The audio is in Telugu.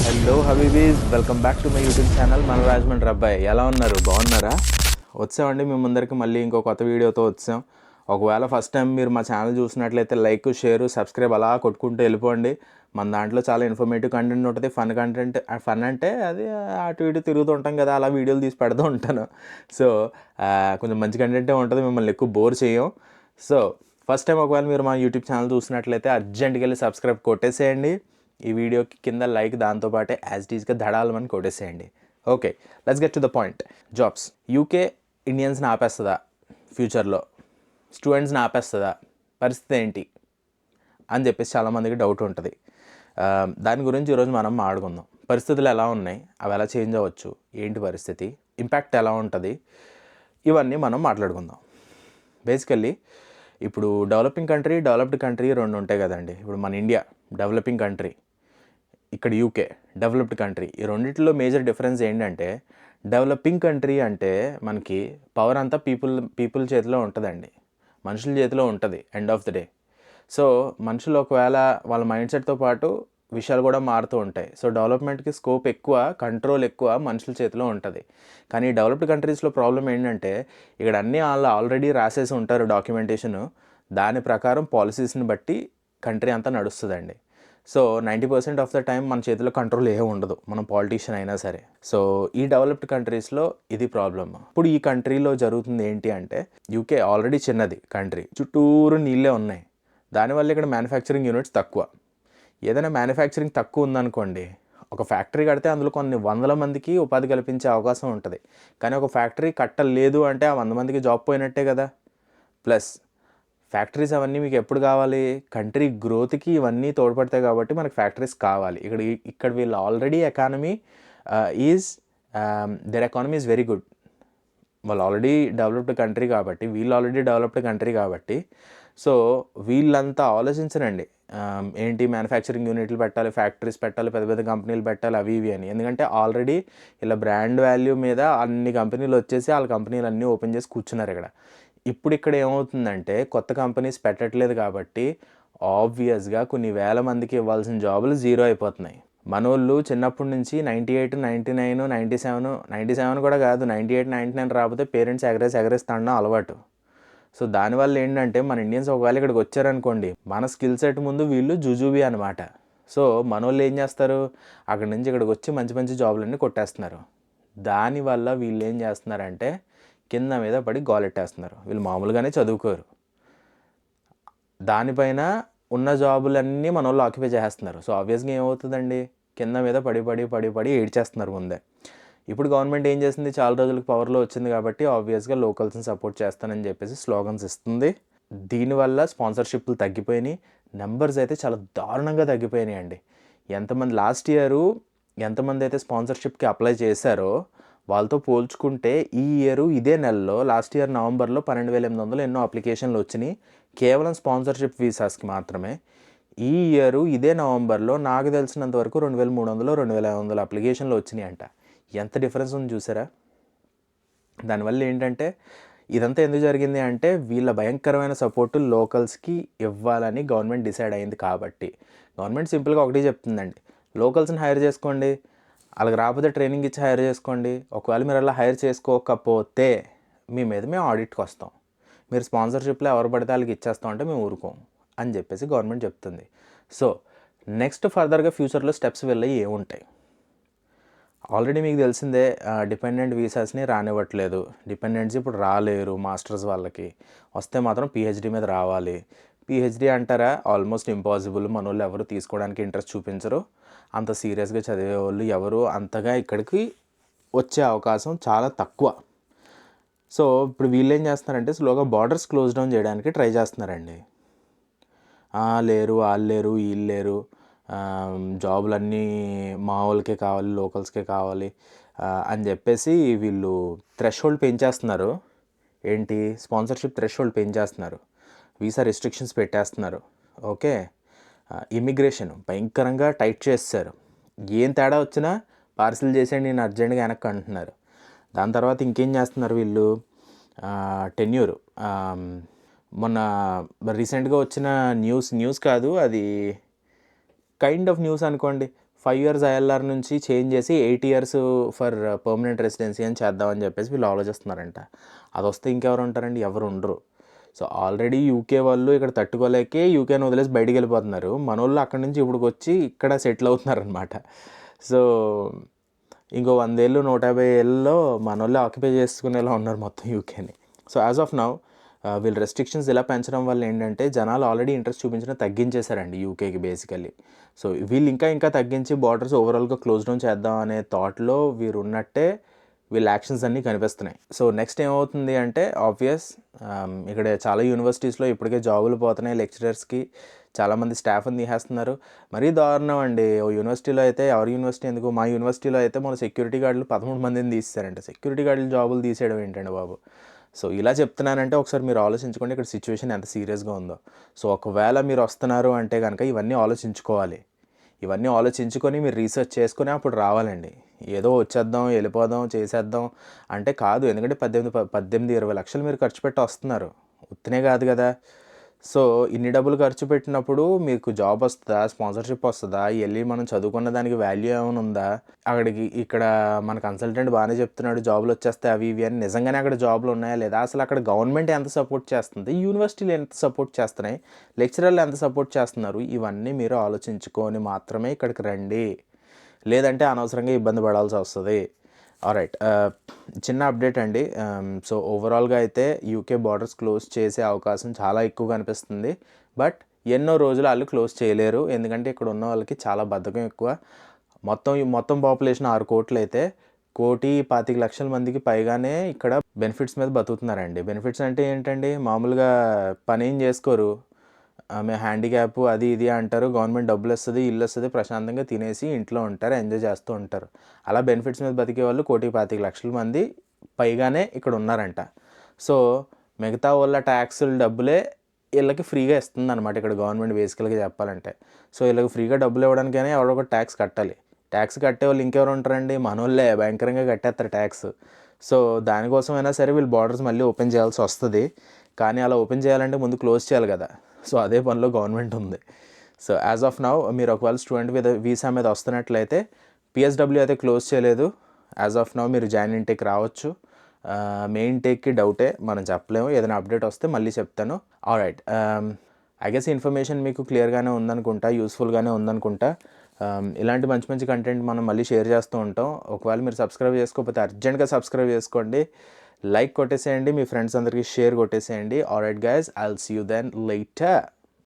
హలో హబీబీస్, welcome back to my YouTube channel మన రాజమండ్రి అబ్బాయి. ఎలా ఉన్నారు? బాగున్నారా? వచ్చామండి మీ ముందరికి మళ్ళీ ఇంకో కొత్త వీడియోతో వచ్చాం. ఒకవేళ ఫస్ట్ టైం మీరు మా ఛానల్ చూసినట్లయితే లైక్, షేర్, సబ్స్క్రైబ్ అలా కొట్టుకుంటూ వెళ్ళిపోండి. మన దాంట్లో చాలా ఇన్ఫర్మేటివ్ కంటెంట్ ఉంటుంది. ఫన్ అంటే అది అటు ఇటు తిరుగుతూ ఉంటాం కదా, అలా వీడియోలు తీసి పెడుతూ ఉంటాను. సో కొంచెం మంచి కంటెంటే ఉంటుంది, మిమ్మల్ని ఎక్కువ బోర్ చేయం. సో ఫస్ట్ టైం ఒకవేళ మీరు మా యూట్యూబ్ ఛానల్ చూసినట్లయితే అర్జెంట్గా వెళ్ళి సబ్స్క్రైబ్ కొట్టేసేయండి. ఈ వీడియోకి కింద లైక్, దాంతోపాటే యాజ్ ఇట్ ఈస్గా ధడాలమని కొట్టేసేయండి. Okay, let's get to the point. Jobs. UK ఇండియన్స్ని ఆపేస్తుందా ఫ్యూచర్లో? స్టూడెంట్స్ని ఆపేస్తుందా? పరిస్థితి ఏంటి అని చెప్పేసి చాలామందికి డౌట్ ఉంటుంది. దాని గురించి ఈరోజు మనం మాట్లాడుకుందాం. పరిస్థితులు ఎలా ఉన్నాయి, అవి ఎలా చేంజ్ అవ్వచ్చు, ఏంటి పరిస్థితి, ఇంపాక్ట్ ఎలా ఉంటుంది, ఇవన్నీ మనం మాట్లాడుకుందాం. బేసికల్లీ ఇప్పుడు డెవలప్డ్ కంట్రీ రెండు ఉంటాయి కదండి. ఇప్పుడు మన ఇండియా డెవలపింగ్ కంట్రీ, ఇక్కడ యూకే డెవలప్డ్ కంట్రీ. ఈ రెండింటిలో మేజర్ డిఫరెన్స్ ఏంటంటే, డెవలపింగ్ కంట్రీ అంటే మనకి పవర్ అంతా పీపుల్ చేతిలో ఉంటుందండి, మనుషుల చేతిలో ఉంటుంది end of the day. So మనుషులు ఒకవేళ వాళ్ళ మైండ్ సెట్తో పాటు విషయాలు కూడా మారుతూ ఉంటాయి. సో డెవలప్మెంట్కి స్కోప్ ఎక్కువ, కంట్రోల్ ఎక్కువ మనుషుల చేతిలో ఉంటుంది. కానీ డెవలప్డ్ కంట్రీస్లో ప్రాబ్లం ఏంటంటే, ఇక్కడ అన్నీ వాళ్ళు ఆల్రెడీ రాసేసి ఉంటారు డాక్యుమెంటేషను. దాని ప్రకారం పాలసీస్ని బట్టి కంట్రీ అంతా నడుస్తుందండి. సో 90% ఆఫ్ ద టైం మన చేతిలో కంట్రోల్ ఏ ఉండదు, మనం పాలిటీషియన్ అయినా సరే. సో ఈ డెవలప్డ్ కంట్రీస్లో ఇది ప్రాబ్లమ్. ఇప్పుడు ఈ కంట్రీలో జరుగుతుంది ఏంటి అంటే, యూకే ఆల్రెడీ చిన్నది కంట్రీ, చుట్టూరు నీళ్ళే ఉన్నాయి. దానివల్ల ఇక్కడ మ్యానుఫ్యాక్చరింగ్ యూనిట్స్ తక్కువ. ఏదైనా మ్యానుఫ్యాక్చరింగ్ తక్కువ ఉందనుకోండి, ఒక ఫ్యాక్టరీ కడితే అందులో కొన్ని వందల మందికి ఉపాధి కల్పించే అవకాశం ఉంటుంది. కానీ ఒక ఫ్యాక్టరీ కట్టలేదు అంటే ఆ 100 మందికి జాబ్ పోయినట్టే కదా. ప్లస్ ఫ్యాక్టరీస్ అవన్నీ మీకు ఎప్పుడు కావాలి? కంట్రీ గ్రోత్కి ఇవన్నీ తోడ్పడతాయి కాబట్టి మనకు ఫ్యాక్టరీస్ కావాలి. ఇక్కడ వీళ్ళు already economy there economy is very good. వాళ్ళు ఆల్రెడీ డెవలప్డ్ కంట్రీ కాబట్టి సో వీళ్ళంతా ఆలోచించరండి, ఏంటి మ్యానుఫ్యాక్చరింగ్ యూనిట్లు పెట్టాలి, ఫ్యాక్టరీస్ పెట్టాలి, పెద్ద పెద్ద కంపెనీలు పెట్టాలి, అవి ఇవి అని. ఎందుకంటే ఆల్రెడీ ఇలా బ్రాండ్ వాల్యూ మీద అన్ని కంపెనీలు వచ్చేసి వాళ్ళ కంపెనీలు అన్నీ ఓపెన్ చేసి కూర్చున్నారు ఇక్కడ. ఇప్పుడు ఇక్కడ ఏమవుతుందంటే, కొత్త కంపెనీస్ పెట్టట్లేదు కాబట్టి ఆబ్వియస్గా కొన్ని వేల మందికి ఇవ్వాల్సిన జాబులు జీరో అయిపోతున్నాయి. మనోళ్ళు చిన్నప్పటి నుంచి 98, 99, 97 కూడా కాదు, 98, 99 రాకపోతే పేరెంట్స్ ఎగరేస్తాడడం అలవాటు. సో దానివల్ల ఏంటంటే, మన ఇండియన్స్ ఒకవేళ ఇక్కడికి వచ్చారనుకోండి, మన స్కిల్ సెట్ ముందు వీళ్ళు జుజుబీ అనమాట. సో మనోళ్ళు ఏం చేస్తారు, అక్కడి నుంచి ఇక్కడికి వచ్చి మంచి మంచి జాబులన్నీ కొట్టేస్తున్నారు. దానివల్ల వీళ్ళు ఏం చేస్తున్నారంటే, కింద మీద పడి గోలెట్టేస్తున్నారు. వీళ్ళు మామూలుగానే చదువుకోరు, దానిపైన ఉన్న జాబులన్నీ మన వాళ్ళు ఆక్యుపై చేస్తున్నారు. సో ఆబ్వియస్గా ఏమవుతుందండి, కింద మీద పడి ఏడ్చేస్తున్నారు ముందే. ఇప్పుడు గవర్నమెంట్ ఏం చేసింది, చాలా రోజులకు పవర్లో వచ్చింది కాబట్టి ఆబ్వియస్గా లోకల్స్ని సపోర్ట్ చేస్తానని చెప్పేసి స్లోగన్స్ ఇస్తుంది. దీనివల్ల స్పాన్సర్షిప్లు తగ్గిపోయినాయి, నెంబర్స్ అయితే చాలా దారుణంగా తగ్గిపోయినాయి అండి. లాస్ట్ ఇయర్ ఎంతమంది అయితే స్పాన్సర్షిప్కి అప్లై చేశారో వాళ్ళతో పోల్చుకుంటే ఈ ఇయర్ ఇదే నెలలో, లాస్ట్ ఇయర్ నవంబర్లో 12,800 ఎన్నో అప్లికేషన్లు వచ్చినాయి కేవలం స్పాన్సర్షిప్ వీసాస్కి మాత్రమే. ఈ ఇయర్ ఇదే నవంబర్లో నాకు తెలిసినంత వరకు 2,300, 2,500 అప్లికేషన్లు వచ్చినాయి అంట. ఎంత డిఫరెన్స్ ఉంది చూసారా. దానివల్ల ఏంటంటే, ఇదంతా ఎందుకు జరిగింది అంటే, వీళ్ళ భయంకరమైన సపోర్టు లోకల్స్కి ఇవ్వాలని గవర్నమెంట్ డిసైడ్ అయింది కాబట్టి. గవర్నమెంట్ సింపుల్గా ఒకటి చెప్తుందండి, లోకల్స్ని హైర్ చేసుకోండి, వాళ్ళకి రాకపోతే ట్రైనింగ్ ఇచ్చి హైర్ చేసుకోండి. ఒకవేళ మీరు అలా హైర్ చేసుకోకపోతే మీ మీద మేము ఆడిట్కి వస్తాం, మీరు స్పాన్సర్షిప్లో ఎవరు పడితే వాళ్ళకి ఇచ్చేస్తాం అంటే మేము ఊరుకోం అని చెప్పేసి గవర్నమెంట్ చెప్తుంది. సో నెక్స్ట్ ఫర్దర్గా ఫ్యూచర్లో స్టెప్స్ వెళ్ళి ఏముంటాయి, ఆల్రెడీ మీకు తెలిసిందే, డిపెండెంట్ వీసాస్ని రానివ్వట్లేదు. డిపెండెంట్స్ ఇప్పుడు రాలేరు, మాస్టర్స్ వాళ్ళకి వస్తే మాత్రం పిహెచ్డి మీద రావాలి. పిహెచ్డి అంటారా, ఆల్మోస్ట్ ఇంపాసిబుల్. మన వాళ్ళు ఎవరు తీసుకోవడానికి ఇంట్రెస్ట్ చూపించరు, అంత సీరియస్గా చదివే వాళ్ళు ఎవరు అంతగా ఇక్కడికి వచ్చే అవకాశం చాలా తక్కువ. సో ఇప్పుడు వీళ్ళు ఏం చేస్తున్నారంటే, స్లోగా బార్డర్స్ క్లోజ్ డౌన్ చేయడానికి ట్రై చేస్తున్నారండి. లేరు, వాళ్ళు లేరు, వీళ్ళు లేరు, జాబులన్నీ మా వాళ్ళకే కావాలి, లోకల్స్కే కావాలి అని చెప్పేసి వీళ్ళు థ్రెషోల్డ్ పెంచేస్తున్నారు. ఏంటి, స్పాన్సర్షిప్ థ్రెషోల్డ్ పెంచేస్తున్నారు, వీసా రెస్ట్రిక్షన్స్ పెట్టేస్తున్నారు. ఓకే, ఇమిగ్రేషన్ భయంకరంగా టైట్ చేస్తారు. ఏం తేడా వచ్చినా పార్సిల్ చేసేయండి, నేను అర్జెంట్గా వెనక్కి అంటున్నారు. దాని తర్వాత ఇంకేం చేస్తున్నారు వీళ్ళు, టెన్యూర్. మొన్న రీసెంట్గా వచ్చిన న్యూస్ కాదు అది, కైండ్ ఆఫ్ న్యూస్ అనుకోండి. 5 ఇయర్స్ ఐఎల్ఆర్ నుంచి చేంజ్ చేసి 8 ఇయర్స్ ఫర్ పర్మనెంట్ రెసిడెన్సీ అని చేద్దామని చెప్పేసి వీళ్ళు ఆలోచిస్తున్నారంట. అది వస్తే ఇంకెవరు ఉంటారండి? ఎవరు ఉండరు. సో ఆల్రెడీ యూకే వాళ్ళు ఇక్కడ తట్టుకోలేకే యూకేని వదిలేసి బయటికి వెళ్ళిపోతున్నారు. మనోళ్ళు అక్కడి నుంచి ఇప్పుడుకొచ్చి ఇక్కడ సెటిల్ అవుతున్నారనమాట. సో ఇంకో 100 ఏళ్ళు 150 ఏళ్ళలో మనోళ్ళే ఆక్యుపై చేసుకునేలా ఉన్నారు మొత్తం యూకేని. సో యాజ్ ఆఫ్ నౌ వీళ్ళు రెస్ట్రిక్షన్స్ ఇలా పెంచడం వల్ల ఏంటంటే జనాలు ఆల్రెడీ ఇంట్రెస్ట్ చూపించడం తగ్గించేశారండి యూకేకి బేసికల్లీ. సో వీళ్ళు ఇంకా తగ్గించి బార్డర్స్ ఓవరాల్గా క్లోజ్ డౌన్ చేద్దాం అనే థాట్లో వీరు ఉన్నట్టే వీళ్ళ యాక్షన్స్ అన్నీ కనిపిస్తున్నాయి. సో నెక్స్ట్ ఏమవుతుంది అంటే ఆబ్వియస్ ఇక్కడ చాలా యూనివర్సిటీస్లో ఇప్పటికే జాబులు పోతున్నాయి లెక్చరర్స్కి. చాలామంది స్టాఫ్ని తీసేస్తున్నారు. మరీ దారుణం అండి. ఓ యూనివర్సిటీలో అయితే, ఎవరి యూనివర్సిటీ ఎందుకు, మా యూనివర్సిటీలో అయితే మన సెక్యూరిటీ గార్డులు 13 మందిని తీసేశారంట. సెక్యూరిటీ గార్డులు జాబులు తీసేయడం ఏంటండి బాబు. సో ఇలా చెప్తున్నానంటే ఒకసారి మీరు ఆలోచించుకోండి ఇక్కడ సిచ్యువేషన్ ఎంత సీరియస్గా ఉందో. సో ఒకవేళ మీరు వస్తున్నారు అంటే కనుక ఇవన్నీ ఆలోచించుకోవాలి. ఇవన్నీ ఆలోచించుకొని మీరు రీసెర్చ్ చేసుకుని అప్పుడు రావాలండి. ఏదో వచ్చేద్దాం, వెళ్ళిపోదాం, చేసేద్దాం అంటే కాదు. ఎందుకంటే 18-20 లక్షలు మీరు ఖర్చు పెట్టి వస్తున్నారు, ఉత్తినే కాదు కదా. సో ఇన్ని డబ్బులు ఖర్చు పెట్టినప్పుడు మీకు జాబ్ వస్తుందా, స్పాన్సర్షిప్ వస్తుందా, వెళ్ళి మనం చదువుకున్న దానికి వాల్యూ ఏమైనా ఉందా? ఇక్కడ మన కన్సల్టెంట్ బాగానే చెప్తున్నాడు జాబులు వచ్చేస్తాయి అవి ఇవి అని. నిజంగానే అక్కడ జాబులు ఉన్నాయా లేదా? అసలు అక్కడ గవర్నమెంట్ ఎంత సపోర్ట్ చేస్తుంది, యూనివర్సిటీలు ఎంత సపోర్ట్ చేస్తున్నాయి, లెక్చరర్లు ఎంత సపోర్ట్ చేస్తున్నారు, ఇవన్నీ మీరు ఆలోచించుకొని మాత్రమే ఇక్కడికి రండి. లేదంటే అనవసరంగా ఇబ్బంది పడాల్సి వస్తుంది. ఆల్రైట్, చిన్న అప్డేట్ అండి. సో ఓవరాల్గా అయితే యూకే బార్డర్స్ క్లోజ్ చేసే అవకాశం చాలా ఎక్కువగా అనిపిస్తుంది. బట్ ఎన్నో రోజులు వాళ్ళు క్లోజ్ చేయలేరు. ఎందుకంటే ఇక్కడ ఉన్న వాళ్ళకి చాలా బద్ధకం ఎక్కువ. మొత్తం పాపులేషన్ 6 కోట్లు అయితే 1,25,00,000 మందికి పైగానే ఇక్కడ బెనిఫిట్స్ మీద బతుకుతున్నారండి. బెనిఫిట్స్ అంటే ఏంటండి? మామూలుగా పని ఏం చేసుకోరు, ఆమె హ్యాండిక్యాప్ అది ఇది అంటారు, గవర్నమెంట్ డబ్బులు వస్తుంది, ఇల్లు వస్తుంది, ప్రశాంతంగా తినేసి ఇంట్లో ఉంటారు, ఎంజాయ్ చేస్తూ ఉంటారు. అలా బెనిఫిట్స్ మీద బతికే వాళ్ళు 1,25,00,000 మంది పైగానే ఇక్కడ ఉన్నారంట. సో మిగతా వాళ్ళ ట్యాక్సుల డబ్బులే వీళ్ళకి ఫ్రీగా ఇస్తుంది అనమాట ఇక్కడ గవర్నమెంట్ బేసికల్గా చెప్పాలంటే. సో వీళ్ళకి ఫ్రీగా డబ్బులు ఇవ్వడానికైనా ఎవరో ఒక ట్యాక్స్ కట్టాలి. ట్యాక్స్ కట్టే వాళ్ళు ఇంకెవరు ఉంటారండి? మనోళ్ళే భయంకరంగా కట్టేస్తారు ట్యాక్స్. సో దానికోసమైనా సరే వీళ్ళు బార్డర్స్ మళ్ళీ ఓపెన్ చేయాల్సి వస్తుంది. కానీ అలా ఓపెన్ చేయాలంటే ముందు క్లోజ్ చేయాలి కదా. సో అదే పనిలో గవర్నమెంట్ ఉంది. సో యాజ్ ఆఫ్ నౌ మీరు ఒకవేళ స్టూడెంట్ వీసా మీద వస్తున్నట్లయితే పిఎస్డబ్ల్యూ అయితే క్లోజ్ చేయలేదు. యాజ్ ఆఫ్ నౌ మీరు జాయిన్ ఇంటేక్ రావచ్చు. మెయిన్ టేక్కి డౌటే, మనం చెప్పలేము. ఏదైనా అప్డేట్ వస్తే మళ్ళీ చెప్తాను. ఆల్రైట్, ఐ గెస్ ఇన్ఫర్మేషన్ మీకు క్లియర్గానే ఉందనుకుంటా, యూస్ఫుల్గానే ఉందనుకుంటా. ఇలాంటి మంచి కంటెంట్ మనం మళ్ళీ షేర్ చేస్తూ ఉంటాం. ఒకవేళ మీరు సబ్స్క్రైబ్ చేసుకోకపోతే అర్జెంట్గా సబ్స్క్రైబ్ చేసుకోండి, లైక్ కొట్టేసేయండి, మీ ఫ్రెండ్స్ అందరికీ షేర్ కొట్టేసేయండి. Alright guys, I'll see you then later.